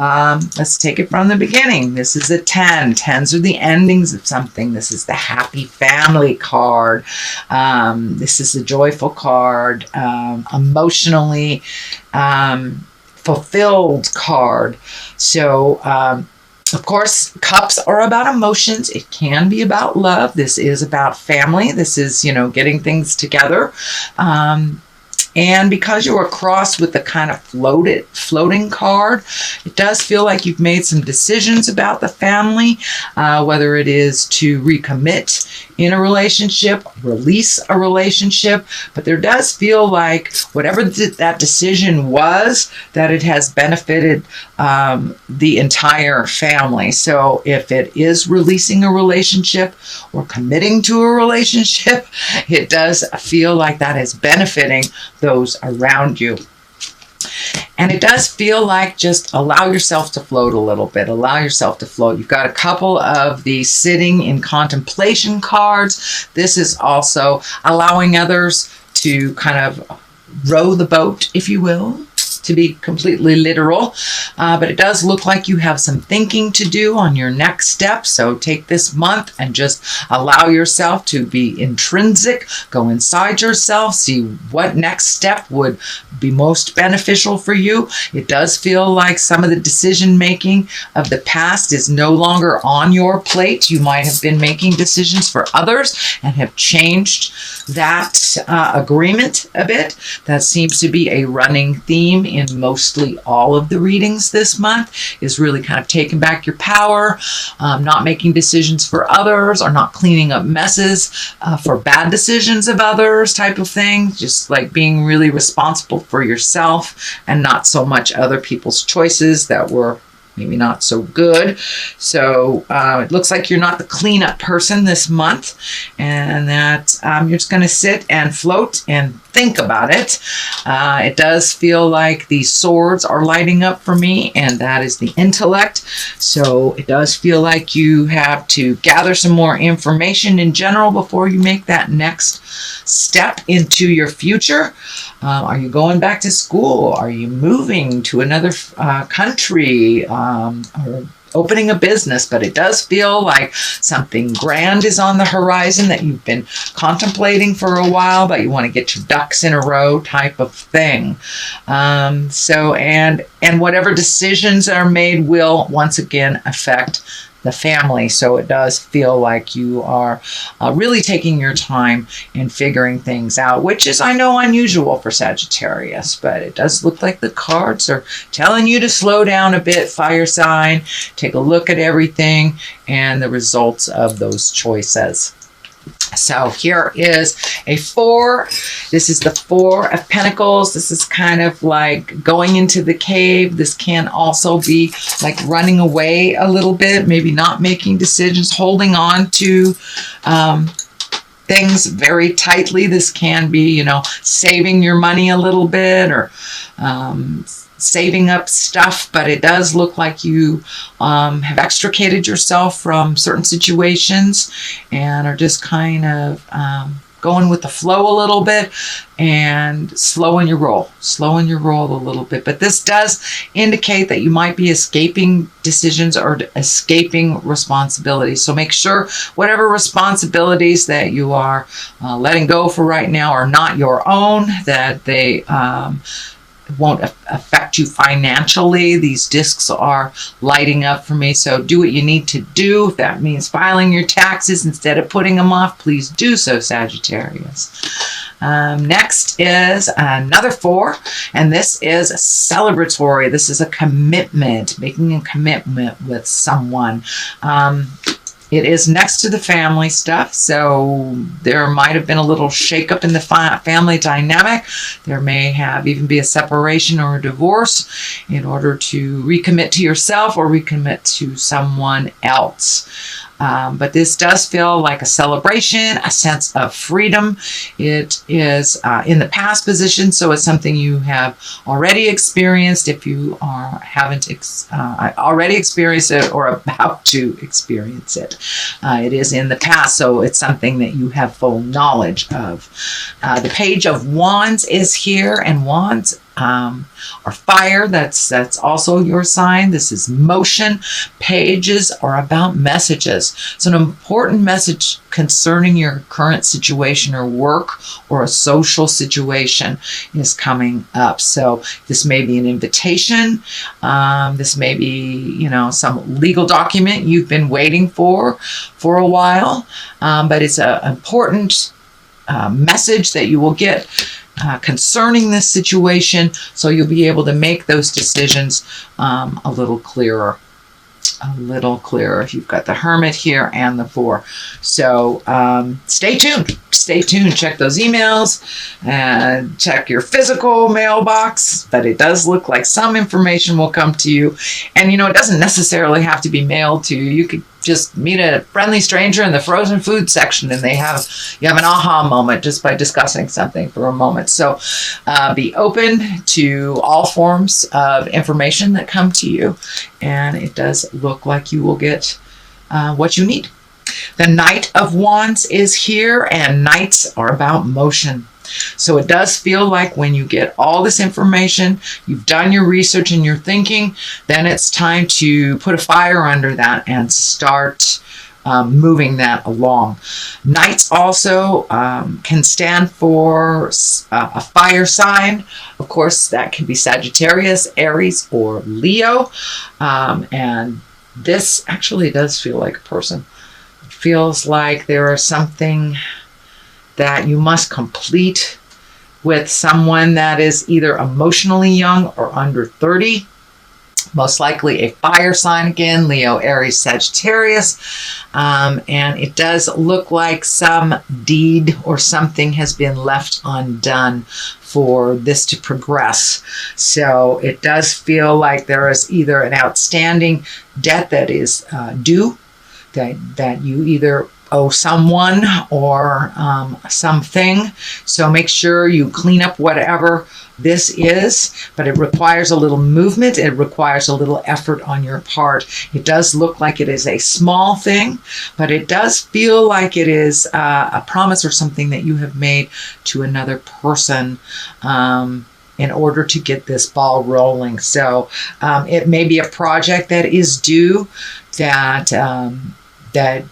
Let's take it from the beginning. This is a 10. 10s are the endings of something. This is the happy family card. This is the joyful card. Emotionally fulfilled card. So, of course, cups are about emotions. It can be about love. This is about family. This is, getting things together. And because you are crossed with the kind of floating card, it does feel like you've made some decisions about the family, whether it is to recommit in a relationship, release a relationship, but there does feel like whatever that decision was, that it has benefited the entire family. So if it is releasing a relationship or committing to a relationship, it does feel like that is benefiting those around you. And it does feel like just allow yourself to float a little bit. Allow yourself to float. You've got a couple of the sitting in contemplation cards. This is also allowing others to kind of row the boat, if you will, to be completely literal. But it does look like you have some thinking to do on your next step. So take this month and just allow yourself to be intrinsic. Go inside yourself. See what next step would be most beneficial for you. It does feel like some of the decision making of the past is no longer on your plate. You might have been making decisions for others and have changed that agreement a bit. That seems to be a running theme in mostly all of the readings this month, is really kind of taking back your power, not making decisions for others, or not cleaning up messes for bad decisions of others type of thing. Just like being really responsible for yourself and not so much other people's choices that were maybe not so good. So it looks like you're not the cleanup person this month, and that you're just going to sit and float and think about it. It does feel like these swords are lighting up for me, and that is the intellect. So it does feel like you have to gather some more information in general before you make that next step into your future. Are you going back to school? Are you moving to another country? Or opening a business? But it does feel like something grand is on the horizon that you've been contemplating for a while, but you want to get your ducks in a row type of thing. And whatever decisions are made will once again affect the family. So it does feel like you are really taking your time and figuring things out, which is, I know, unusual for Sagittarius, but it does look like the cards are telling you to slow down a bit, fire sign, take a look at everything and the results of those choices. So here is a 4. This is the 4 of Pentacles. This is kind of like going into the cave. This can also be like running away a little bit, maybe not making decisions, holding on to things very tightly. This can be, saving your money a little bit, or saving up stuff, but it does look like you have extricated yourself from certain situations and are just kind of going with the flow a little bit and slowing your roll a little bit. But this does indicate that you might be escaping decisions or escaping responsibilities. So make sure whatever responsibilities that you are letting go for right now are not your own, that they won't affect you financially. These discs are lighting up for me, so do what you need to do. If that means filing your taxes instead of putting them off, please do so, Sagittarius. Next is another 4, and this is a celebratory. This is a commitment, making a commitment with someone. It is next to the family stuff, so there might have been a little shakeup in the family dynamic. There may have even be a separation or a divorce in order to recommit to yourself or recommit to someone else. But this does feel like a celebration, a sense of freedom. It is in the past position, so it's something you have already experienced. If you haven't already experienced it or about to experience it, it is in the past, so it's something that you have full knowledge of. The Page of Wands is here, and Wands or fire. That's also your sign. This is motion. Pages are about messages. So an important message concerning your current situation or work or a social situation is coming up. So this may be an invitation. This may be, some legal document you've been waiting for a while. But it's an important message that you will get concerning this situation, so you'll be able to make those decisions a little clearer. If you've got the Hermit here and the Four. So stay tuned. Check those emails and check your physical mailbox. But it does look like some information will come to you. And, it doesn't necessarily have to be mailed to you. You could just meet a friendly stranger in the frozen food section and you have an aha moment just by discussing something for a moment. So be open to all forms of information that come to you. And it does look like you will get what you need. The Knight of Wands is here, and knights are about motion. So it does feel like when you get all this information, you've done your research and your thinking, then it's time to put a fire under that and start moving that along. Knights also can stand for a fire sign. Of course, that can be Sagittarius, Aries, or Leo. And this actually does feel like a person. It feels like there is something that you must complete with someone that is either emotionally young or under 30. Most likely a fire sign again, Leo, Aries, Sagittarius. And it does look like some deed or something has been left undone for this to progress. So it does feel like there is either an outstanding debt that is due, that you either owe someone or something. So make sure you clean up whatever this is, but it requires a little movement. It requires a little effort on your part. It does look like it is a small thing, but it does feel like it is a promise or something that you have made to another person in order to get this ball rolling. So it may be a project that is due, that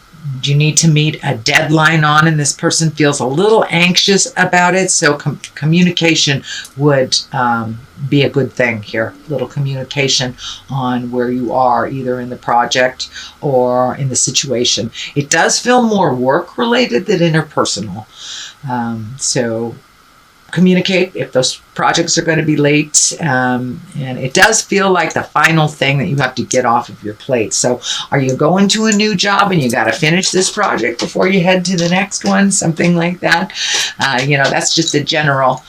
you need to meet a deadline on, and this person feels a little anxious about it. So communication would be a good thing here. Little communication on where you are, either in the project or in the situation. It does feel more work related than interpersonal. So communicate if those projects are going to be late. And it does feel like the final thing that you have to get off of your plate. So are you going to a new job and you got to finish this project before you head to the next one? Something like that. That's just a general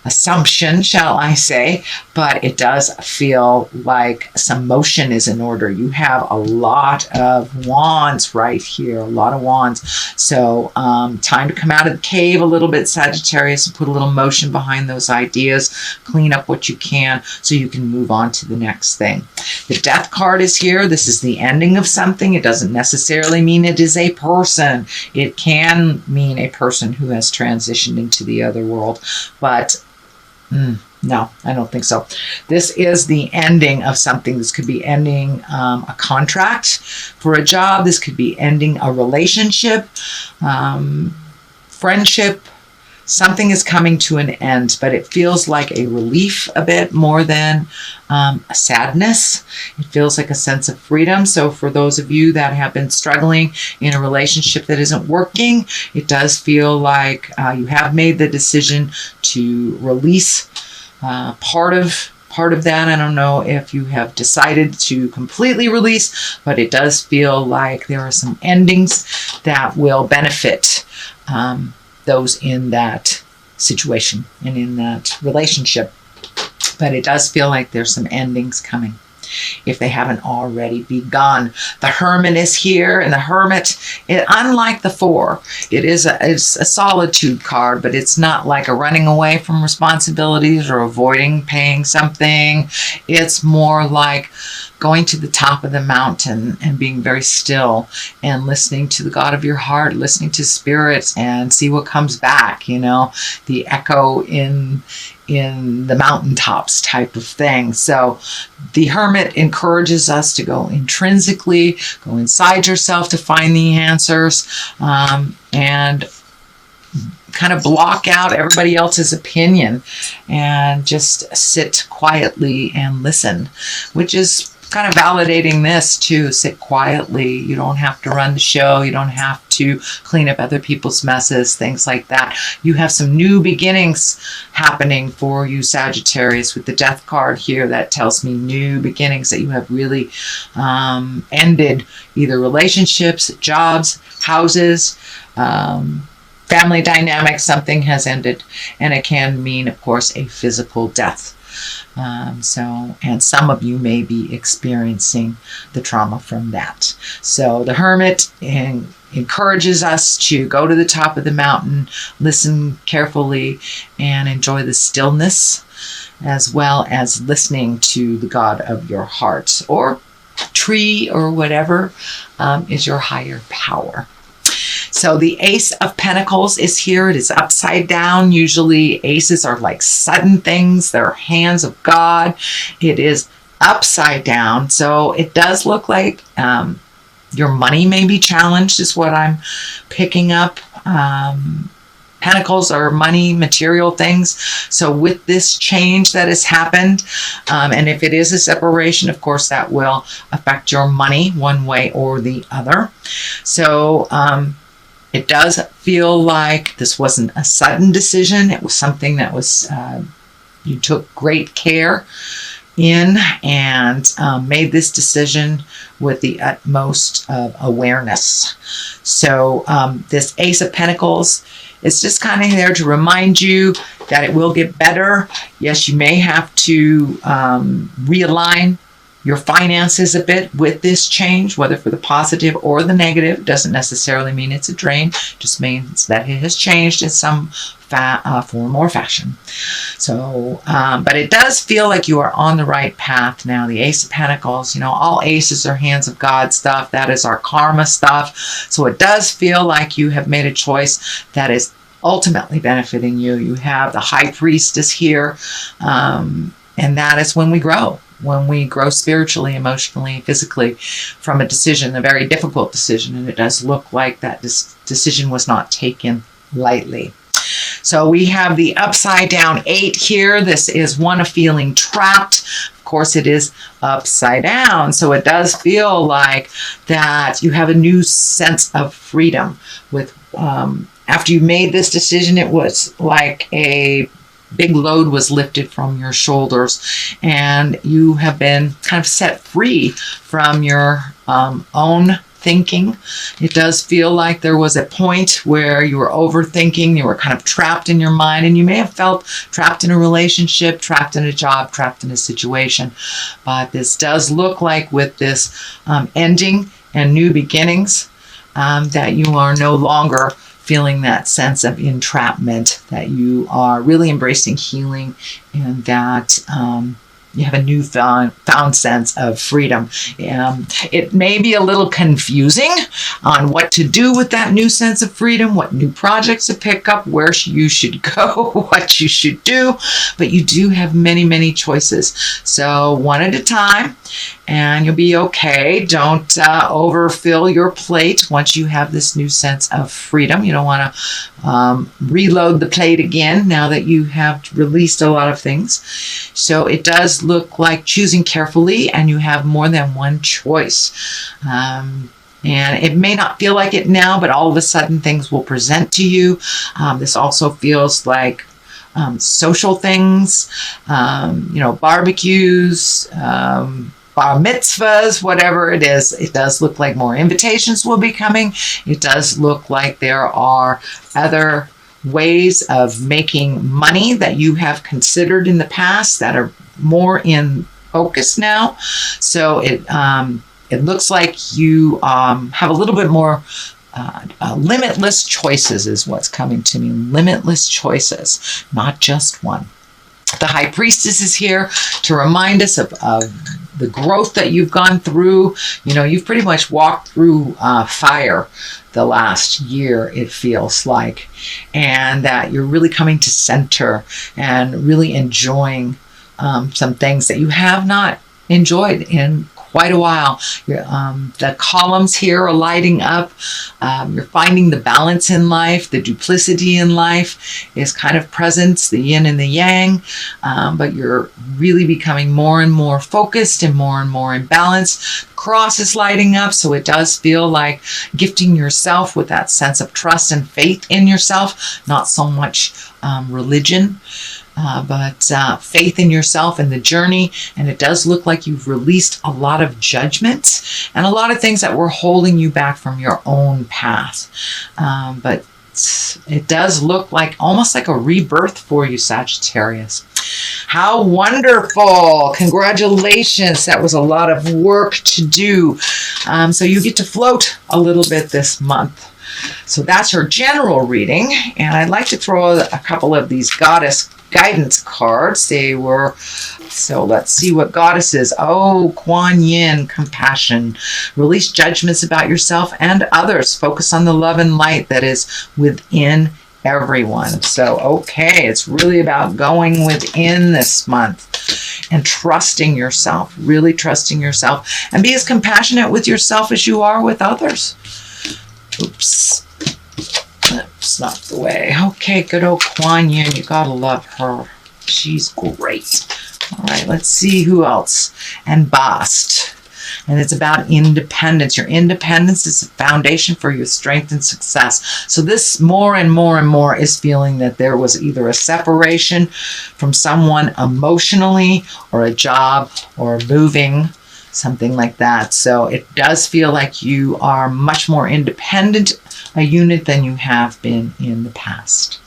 assumption, shall I say, but it does feel like some motion is in order. You have a lot of wands right here, a lot of wands. So time to come out of the cave a little bit, Sagittarius, and put a little motion behind those ideas. Clean up what you can so you can move on to the next thing. The Death card is here. This is the ending of something. It doesn't necessarily mean it is a person. It can mean a person who has transitioned into the other world, but no, I don't think so. This is the ending of something. This could be ending a contract for a job. This could be ending a relationship, friendship. Something is coming to an end, but it feels like a relief a bit more than a sadness. It feels like a sense of freedom. So for those of you that have been struggling in a relationship that isn't working, it does feel like you have made the decision to release part of that. I don't know if you have decided to completely release, but it does feel like there are some endings that will benefit those in that situation and in that relationship. But it does feel like there's some endings coming, if they haven't already begun. The Hermit is here, and the Hermit, unlike the Four, it's a solitude card, but it's not like a running away from responsibilities or avoiding paying something. It's more like going to the top of the mountain and being very still and listening to the God of your heart, listening to spirits, and see what comes back. The echo in in the mountaintops type of thing. So the Hermit encourages us to go intrinsically, go inside yourself to find the answers, and kind of block out everybody else's opinion and just sit quietly and listen, which is kind of validating this too. Sit quietly. You don't have to run the show. You don't have to clean up other people's messes, things like that. You have some new beginnings happening for you, Sagittarius, with the Death card here. That tells me new beginnings, that you have really ended either relationships, jobs, houses, family dynamics. Something has ended, and it can mean, of course, a physical death. And some of you may be experiencing the trauma from that. So the Hermit encourages us to go to the top of the mountain, listen carefully, and enjoy the stillness, as well as listening to the God of your heart, or tree, or whatever is your higher power. So the Ace of Pentacles is here. It is upside down. Usually aces are like sudden things. They're hands of God. It is upside down. So it does look like your money may be challenged, is what I'm picking up. Pentacles are money, material things. So with this change that has happened, and if it is a separation, of course, that will affect your money one way or the other. So it does feel like this wasn't a sudden decision. It was something that was you took great care in, and made this decision with the utmost of awareness. So this Ace of Pentacles is just kind of there to remind you that it will get better. Yes, you may have to realign your finances a bit with this change, whether for the positive or the negative. Doesn't necessarily mean it's a drain, just means that it has changed in some form or fashion. So, but it does feel like you are on the right path now. The Ace of Pentacles, all aces are hands of God stuff. That is our karma stuff. So it does feel like you have made a choice that is ultimately benefiting you. You have the High Priestess here, and that is when we grow. When we grow spiritually, emotionally, physically from a decision, a very difficult decision. And it does look like that this decision was not taken lightly. So we have the upside down 8 here. This is one of feeling trapped. Of course, it is upside down. So it does feel like that you have a new sense of freedom. With after you made this decision, it was like a big load was lifted from your shoulders, and you have been kind of set free from your own thinking. It does feel like there was a point where you were overthinking, you were kind of trapped in your mind, and you may have felt trapped in a relationship, trapped in a job, trapped in a situation. But this does look like with this ending and new beginnings, that you are no longer feeling that sense of entrapment, that you are really embracing healing, and that you have a newfound sense of freedom. It may be a little confusing on what to do with that new sense of freedom, what new projects to pick up, where you should go, what you should do, but you do have many, many choices. So one at a time, and you'll be okay. Don't overfill your plate once you have this new sense of freedom. You don't want to reload the plate again now that you have released a lot of things. So it does look like choosing carefully, and you have more than one choice. And it may not feel like it now, but all of a sudden things will present to you. This also feels like social things, barbecues, bar mitzvahs, whatever it is. It does look like more invitations will be coming. It does look like there are other ways of making money that you have considered in the past that are more in focus now. So it looks like you have a little bit more limitless choices is what's coming to me. Limitless choices, not just one. The High Priestess is here to remind us of the growth that you've gone through. You know, you've pretty much walked through fire the last year, it feels like, and that you're really coming to center and really enjoying some things that you have not enjoyed in quite a while. The columns here are lighting up. You're finding the balance in life. The duplicity in life is kind of present, the yin and the yang, but you're really becoming more and more focused and more in balance. The cross is lighting up, so it does feel like gifting yourself with that sense of trust and faith in yourself, not so much religion. But faith in yourself and the journey. And it does look like you've released a lot of judgments and a lot of things that were holding you back from your own path. But it does look like almost like a rebirth for you, Sagittarius. How wonderful. Congratulations. That was a lot of work to do. So you get to float a little bit this month. So that's your general reading. And I'd like to throw a couple of these goddess guidance cards. So let's see what goddesses. Oh, Kuan Yin, compassion. Release judgments about yourself and others. Focus on the love and light that is within everyone. So, okay, it's really about going within this month and trusting yourself, really trusting yourself, and be as compassionate with yourself as you are with others. Oops. That's not the way. Okay, good old Kuan Yin. You gotta love her. She's great. All right, let's see who else. And Bast. And it's about independence. Your independence is the foundation for your strength and success. So this more and more is feeling that there was either a separation from someone emotionally, or a job, or moving, something like that. So it does feel like you are much more independent a unit than you have been in the past.